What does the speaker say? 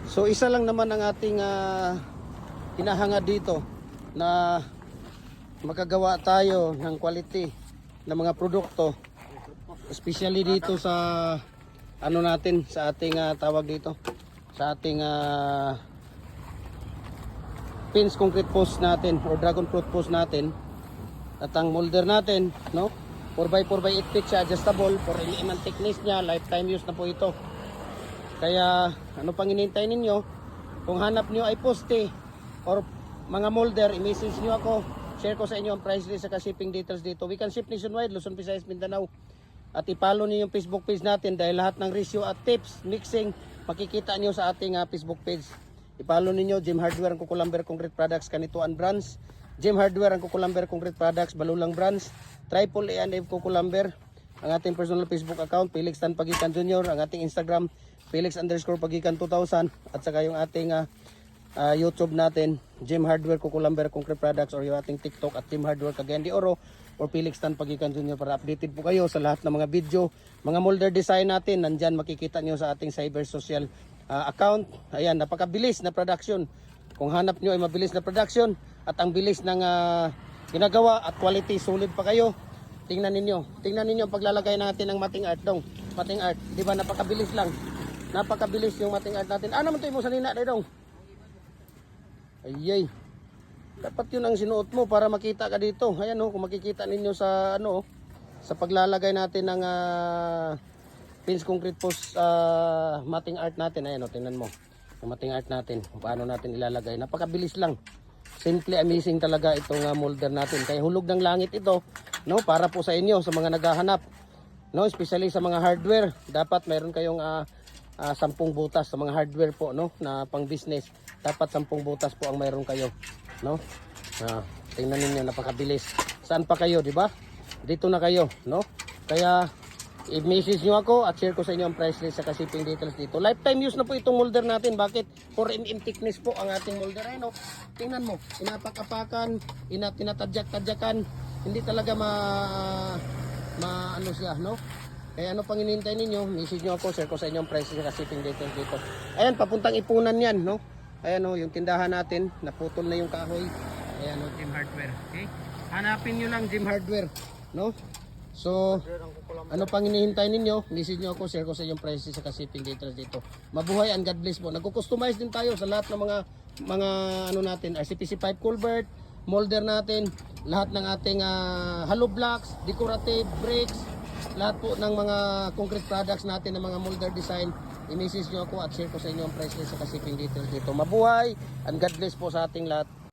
So isa lang naman ang ating hinahangad dito na makagawa tayo ng quality ng mga produkto, especially dito sa ano natin, sa ating tawag dito, sa ating pins concrete post natin or dragon fruit post natin. At ang molder natin, no, 4x4x8 feet siya, adjustable, 4 mm thickness niya, lifetime use na po ito. Kaya ano pang hinihintay ninyo? Kung hanap nyo ay poste or mga molder, i-message nyo ako, share ko sa inyo ang price list sa shipping details dito. We can ship nationwide, Luzon, Visayas, Mindanao. At i-follow niyo yung Facebook page natin dahil lahat ng ratio at tips, mixing, makikita niyo sa ating Facebook page. I-follow niyo Gem Hardware ang Kukulamber Concrete Products, Kanituan Brands, Gem Hardware ang Kukulamber Concrete Products, Balulang Brands, Triple A&F Kukulamber, ang ating personal Facebook account, Felix Tan Pagikan Jr., ang ating Instagram, Felix_Pagikan 2000, at saka yung ating YouTube natin, Gem Hardware Kukulamber Concrete Products, or yung ating TikTok at Gem Hardware Cagayan de Oro, or Felix Tan Pagikan Jr. para updated po kayo sa lahat ng mga video, mga molder design natin. Nandyan makikita nyo sa ating cyber social account. Ayan, napakabilis na production. Kung hanap nyo ay mabilis na production at ang bilis ng ginagawa at quality, solid pa kayo. Tingnan ninyo ang paglalagay natin ng mating art dong. Mating art, di ba napakabilis lang. Napakabilis yung mating art natin. Ano man ito mo sa nina dong? Ayay. Dapat yun ang sinuot mo para makita ka dito. Ayan oh, kung makikita ninyo sa ano, sa paglalagay natin ng pins concrete post mating art natin. Ayan oh, tingnan mo. Yung mating art natin, kung paano natin ilalagay. Napakabilis lang. Simply amazing talaga itong molder natin. Kaya hulog ng langit ito, no, para po sa inyo, sa mga naghahanap, no, especially sa mga hardware. Dapat mayroon kayong 10 butas sa mga hardware po, no, na pang business. Dapat 10 butas po ang mayroon kayo, no. Tingnan niyo, napakabilis. Saan pa kayo, di ba? Dito na kayo, no. Kaya i-message nyo ako at share ko sa inyo ang price list sa shipping details dito. Lifetime use na po itong molder natin. Bakit? 4 mm thickness po ang ating molder. Ayun, no? Tingnan mo, inapak-apakan, tinatadyak-tadyakan. Hindi talaga ano siya, no? Kaya ano pang hinihintay ninyo? Message nyo ako, share ko sa inyo ang price list sa shipping details dito. Ayan, papuntang Ipunan yan, no? Ayan, no, yung tindahan natin, naputol na yung kahoy. Ayan, no, Gem Hardware. Okay? Hanapin nyo lang Gem Hardware, no? So, ano pang hinihintay ninyo? Message nyo ako, share ko sa inyong prices sa shipping details dito. Mabuhay and God bless po. Nagko-customize din tayo sa lahat ng mga ano natin, RCPC pipe culvert, molder natin, lahat ng ating hollow blocks, decorative, bricks, lahat po ng mga concrete products natin ng mga molder design. I-message nyo ako at share ko sa inyo ang prices sa shipping details dito. Mabuhay and God bless po sa ating lahat.